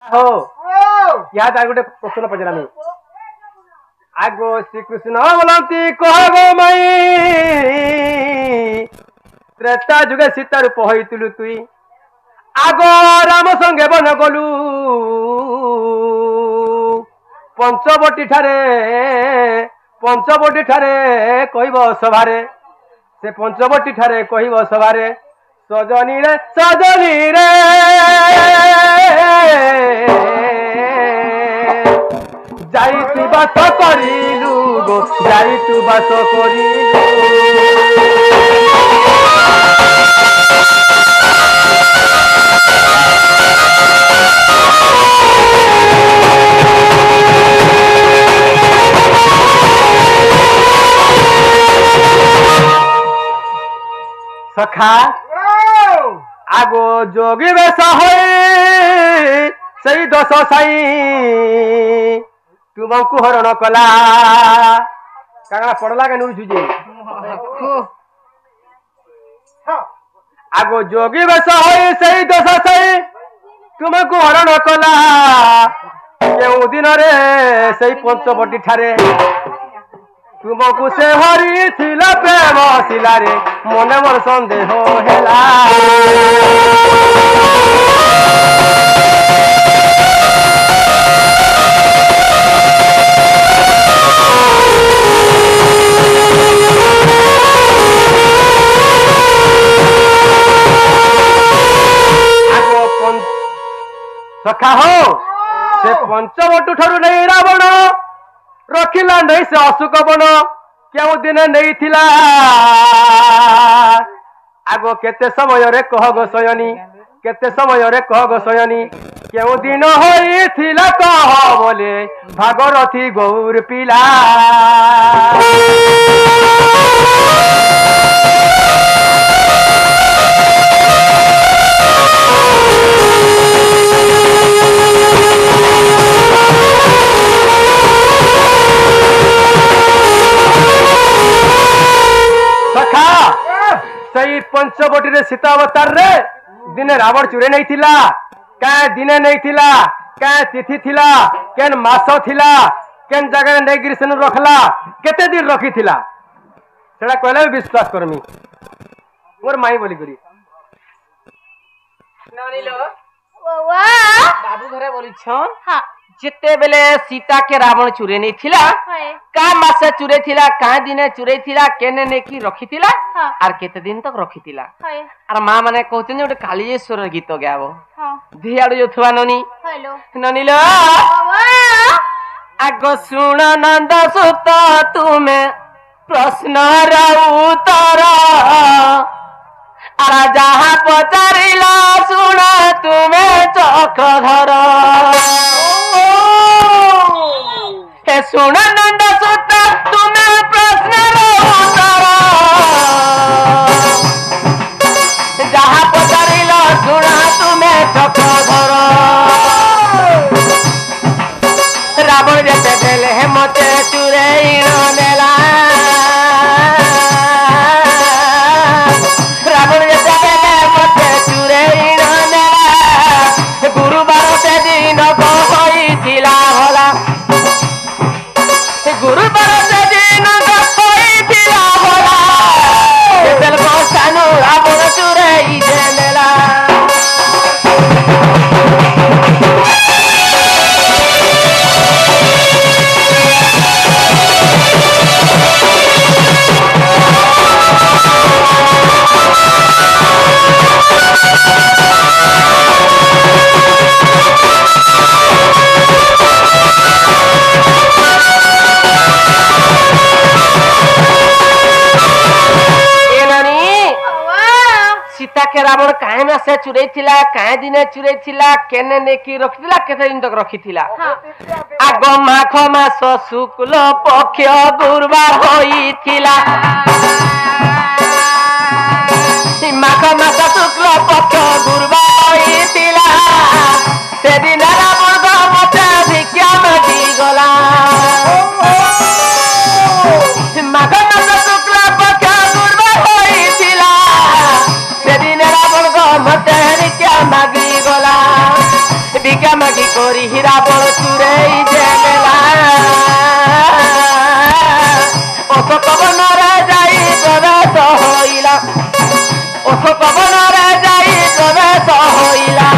हो या तार गोटे प्रश्न पचारामी आगो श्रीकृष्ण बोलती कह गो मई त्रेता जुगे सीता रूप होइतिलु तुई आगो राम संगे बन गलु पंचवटी ठारे कहब सभारे से पंचवटी ठारे कहब सभारे सजनी रे जाई तू बास करिलु गो जाई तू बास करिलु सखा आगो जोगी बेस सही दोष साई तुमको हरण कला कागड़ा पड़ला के नुजुजे आगो जोगी बेस सही दोष साई तुमको हरण कला केउ दिन रे सही पंचवटी ठारे तुमको से हरी थिला प्रेम शिला रे मने मोर संदेह हेला सखा हो से पंचवटू ठारू नहीं रावण रखिला नहीं से अशोक बन क्यों दिन नहीं थिला आगो केते समय रे कह गो सयनी केते समय रे कह गो सयनी क्यों दिन होई थिला कह बोले भागरथी गौर पिला सही पंचवटी रे सीता अवतार रे दिने रावण चुरे नहीं थिला क्या दिने नहीं थिला क्या तिथि थिला केन मास थिला केन जगह नहीं गिरी सेनु रखला केते दिन रखी थिला सेडा कहले विश्वास करमी मोर माई बोली करी ननिलो बाबू घरे बोली छन हां जिते बेले सीता के रावण चुरे नहीं थिला का मासे चुरे थिला का दिने चुरे थिला केने ने की रखी थिला आर केते दिन तक रखी थिला आर मां माने कहते ने कालीश्वर गीत गाबो धियाडो जो थवा ननी हेलो ननिलो आगो सुन नंद सुत तुमे प्रश्न रा उत्तर आरा जहां पचारिला सुन तुमे चक्रधर हे सुन नंद सुत तुम्हें प्रश्न उत्तर जहाँ पचारिल सुन तुम्हें चक्रधर रावण जेते देले मते चुरे नेला रावण जेते देले मते चुरे नेला गुरुवार से दिन गई थिला भला गुरुवार से दिन गई थिला भला केतल को सानु रावण चुराई देला सीता के रावण काहे में से चुरे थिला काहे दिने चुरे थिला केने नेकी रखी थिला केते दिन तक रखी थिला आगो माख मास शुक्ल पक्ष गुरुवार होई थिला माख मास शुक्ल पक्ष गुरुवार होई थिला से दिन रावण मते भिक्षा मागी गला माख मास शुक्ल पक्ष गुरुवार होई थिला से दिन रावण मते भिक्षा मागी गला भिक्षा मागी करी रावण चुरई जेला अशोक वन जाई प्रवेश होइला अशोक वन जाई प्रवेश होइला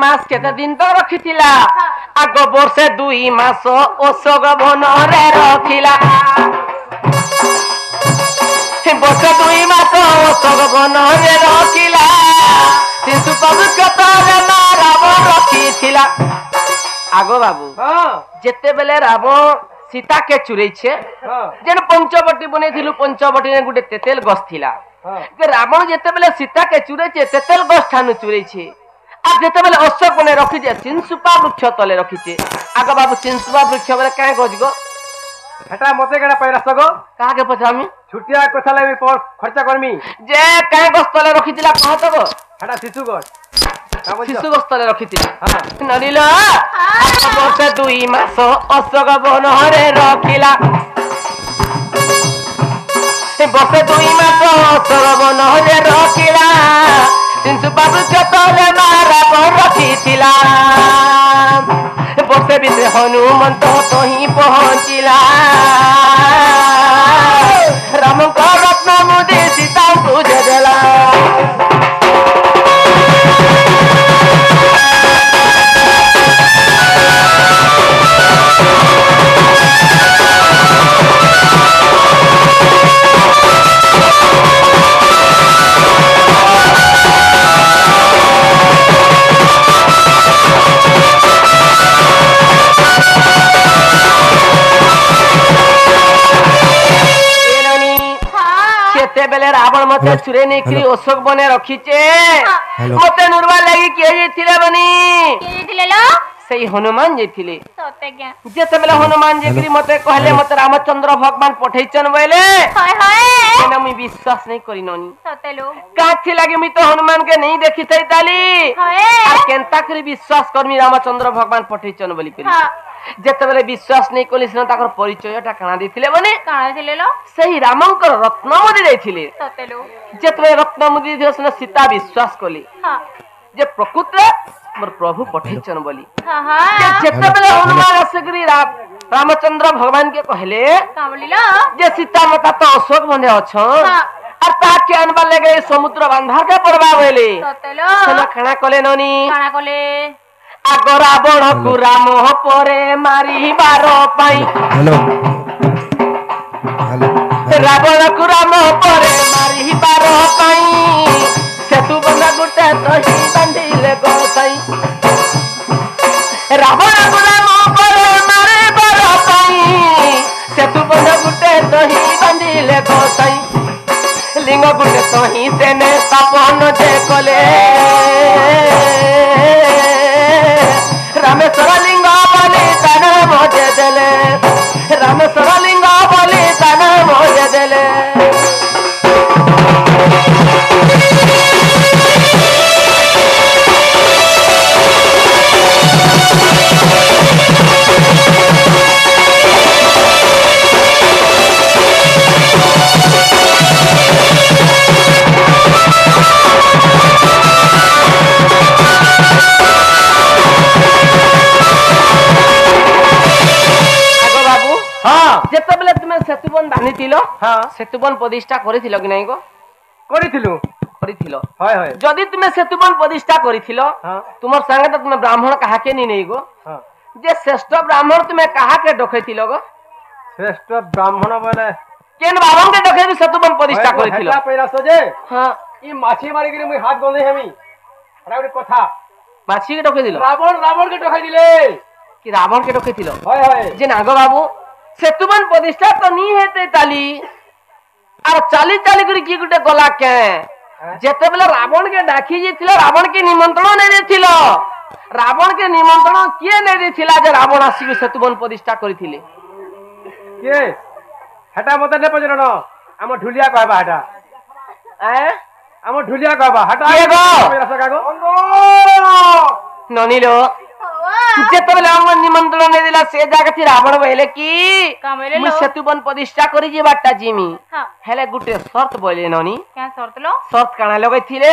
मास केते दिन तो रखिथिला आग वर्षे 2 मास अशोक वन रे रखिला वर्षे 2 मास अशोक वन रे रखिला शिशु पवित्र तले रावण रखिथिला आगो बाबू जेते बेले रावण सीता के चुरई छे जेन पंचवटी बनेथिलु पंचवटी ने गुटे तेतेल गछ थिला के रावण जेते बेले सीता के चुरई छे तेतेल गछ ठानु चुरई छे आ जेते बेले अशोक बने रखी जे चिंसुपा वृक्ष तले रखी छे आगा बाबू चिंसुपा वृक्ष बेले काहे गज गो हटा मते केना पैरा सगो काहे के पछामी छुटिया कथा ले खर्चा करमी जे काहे गछ तले रखी थिला कह तबो हटा शिशु गछ तले रखी थिला हां नरिला वर्षे 2 मास अशोक वन रे रखिला वर्षे 2 मास अशोक वन रे रखिला चिंसुपा वृक्ष तले रावण रखिथिला वर्षे बीते हनुमंत कहीं पहुंचिला राम को रत्न मुदे सीता को देला बेले रावण मते चुरे नहीं करी अशोक बने रखीचे मते नुरवा लगी के जेथिले बनी के जेथिले लो सही हनुमान जेथिले सते क्या जेते बेले हनुमान जेकरी मते कहले मते रामचंद्र भगवान पठैचन बेले हाय हाय एना मी विश्वास नहीं करी ननी सते लो काथि लागे मी तो हनुमान के नहीं देखि थई ताली हाय आ केनता करी विश्वास करमी रामचंद्र भगवान पठैचन बोली करी हां जेते बेले विश्वास नहीं कली सिना ताकर परिचयटा काना देथिले बने काना देथिले लो सही रामंकर रत्न मुदी देथिले सते लो जेते बेले रत्न मुदी देसना सीता विश्वास कली हां जे प्रकृत मोर प्रभु पठैचन बोली हां हां जेते बेले हनुमान असगरी रामचंद्र भगवान के कहले का बोलिलो जे सीता माता तो अशोक बने अछो हां और ताके अनबा लगे समुद्र बांधा के परबा बोले सते लो सना खाना कले ननी खाना कले आग रावण को राम परे मारी बारो पाई हेलो रावण को राम परे मारी बारो पाई सेतु बंधा गुटे तही बांधिले गोसाई रावण को राम परे मारी बारो पाई सेतु बंधा गुटे तही बांधिले गोसाई लिंग गुटे तही सेने तपन जे कले रामेश्वर लिंग बोली तन मोजे देले रामेश्वर लिंग बोली तन मोजे देले जेतेबेले तुमे सेतुबन बांधिथिलो हां सेतुबन प्रतिष्ठा करिथिलो कि नै गो करिथिलो हाय हाय जदी तुमे सेतुबन प्रतिष्ठा करिथिलो हां तुमर संगे त तुमे ब्राह्मण कहा के नै गो हां जे श्रेष्ठ ब्राह्मण तुमे कहा के डखैथिलो गो श्रेष्ठ ब्राह्मण बोले केन बाबन के डखै सेतुबन प्रतिष्ठा करिथिलो हटा पैरा सजे हां ई माछी मारी के मुई हाथ गंधे हेमी अरे कथा माछी के डखै दिलो रावण के डखै दिले कि रावण के डखैथिलो हाय हाय जे नागो बाबू सेतुबन प्रतिष्ठा तो नहीं हेते ताली और चाली चाली करी की गुटे गला के जेते बेले रावण के डाकी जेथिलो रावण के निमंत्रण नै देथिलो रावण के निमंत्रण किए नै देथिला जे रावण आसी सेतुबन प्रतिष्ठा करिथिले के हटा मते ने पजरनो हम ढुलिया कहबा हटा ଆମ ଢୁଲିଆ କହିବା ହଟା କିଏ ଗো? ନନିଲୋ ଯେତେବେଳେ ଆମ ନିମନ୍ତ୍ରଣ ନେଇଥିଲା ସେ ଜାଗା ଥି ରାବଣ କହିଲେ କି ମୁଁ ସେତୁ ବନ ପ୍ରତିଷ୍ଠା କରି ଯିବାଟା ଜିମି ହେଲେ ଗୋଟେ ସର୍ତ ବୋଇଲେ ନନି ସର୍ତ କାଣା ଲଗେଇଥିଲେ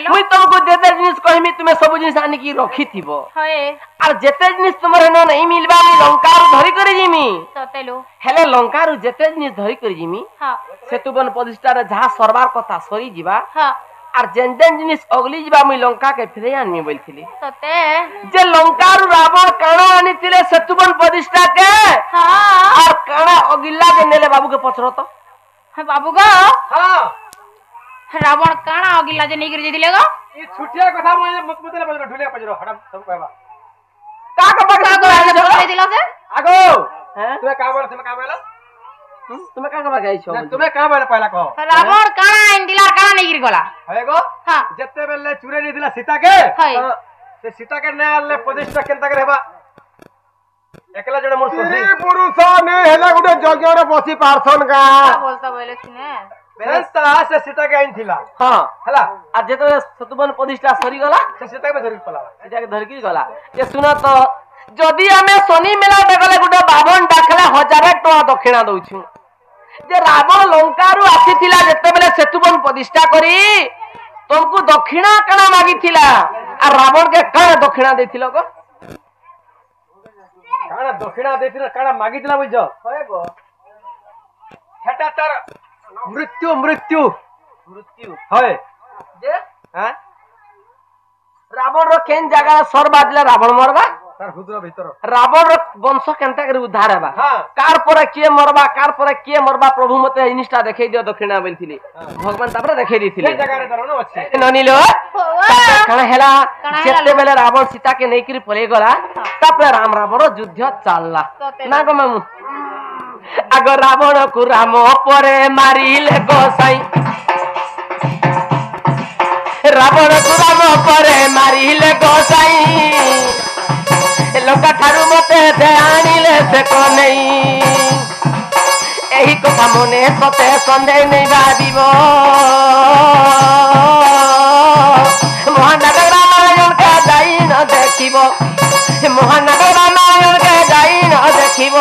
ମୁଇଁ ତମକୁ ଯେତେ ଜିନିଷ କହିମି ତୁମେ ସବୁ ଜିନିଷ ଆଣିକି ରଖିଥିବ আর যেতে জিনিস তোমার হেন নাই মিলবা আমি লঙ্কারু ধরি করে জিমি হেলে লঙ্কারু যেতে জিনিস ধরি করে জিমি সেতুবন প্রতিষ্ঠারে যাহা সরবার কথা সরি ଯିବା আর যেন যেন জিনিস অগলি ଯିବା মুই লঙ্কা কে ফিরে আনমি বলছিলি যে লঙ্কারু রাবণ কাଣା আনিছিলে সেতুবন প্রতিষ্ঠা কে আর কাଣା অগিলা যে নেলে বাবুকে পছরত বাবু গো রাবণ কাଣା অগিলা যে নেইকরি যাইতিলে গো ই ছুটিয়া কথা মতে পছর ঢুলিয়া পছর হঠাৎ সব কইবা কাকা পাকা যাইতিলা সে আগো তুমি কা বলে তুমি কা কবা গাইছো তুমি কা বলে পয়লা কহ রাবণ কাଣା আইনদিলা আর কাଣା নেইকরি গলা হয়ে গো যেতে বেলে চুরে নি দিলা সীতা কে সে সীতা কে নে আলে প্রতিষ্ঠা কেনতা করে হেবা একলা জড়ে মোর সখী পুরুষ নে হেলা গুটে যজ্ঞরে বসি পারছন কা বলতা বলে শুনে বেস্তা সে সীতা কে আইনছিলা হেলা আর যেতে সেতুবন প্রতিষ্ঠা সরি গলা সে সীতা কে ধরি পলা এটাকে ধরি কি গলা যে শুন তো যদি আমি শনি মেলা দেখলে গুটে বাবন ডাকলে 1000 টাকা দক্ষিণা দউছু যে রাবণ লঙ্কারু আসিছিলা যেতেবেলে সেতুবন প্রতিষ্ঠা করি তোমাকে দক্ষিণা কাଣା মাগিছিলা আর রাবণ কে কাଣା দক্ষিণা দেইছিল গো কাଣା দক্ষিণা দেইছিল কাଣା মাগিছিলা বুঝছো হয় গো হেটা তার মৃত্যু মৃত্যু মৃত্যু হয় যে হ্যাঁ রাবণ র কেন জায়গা সর বাজলে রাবণ মরবা তার হুদ্র ভিতর রাবণ র বংশ কেনতা করে উদ্ধার হেবা কার পরে কিয়ে মরবা কার পরে কিয়ে মরবা প্রভু মতে জিনিসটা দেখাই দিও দক্ষিণা বলছিলি ভগবান তারপরে দেখাই দিছিলে এই জায়গারে ধরনো আছে ননিলো কাଣା হেলা যেতে বেলে রাবণ সীতা কে নেইকরি পলাই গলা তারপরে রাম রাবণ যুদ্ধ চাললা না গো মামু আগ রাবণ কু রাম পরে মারিলে গোসাই রাবণ কু রাম পরে মারিলে গোসাই লঙ্কা ঠারু মতে আনিলে সে কনেই এই কথা মনে সতে সন্দেহ নেই ভাবিব মহানগর রামায়ণকে যাই ন দেখিব মহানগর রামায়ণকে যাই ন দেখিব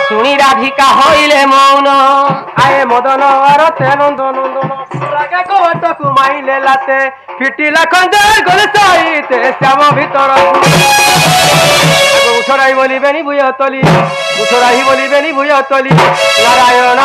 শুনি রাধিকা হইলে মৌন আয়ে মদন আর তেনন্দন রাগে কোট কুমাইলে লাতে ফিটিলা খঞ্জে গলে সাইতে শ্যাম ভিতর উঠরাই বলিবেনি ভুয় তলি উঠরাই বলিবেনি ভুয় তলি নারায়ণ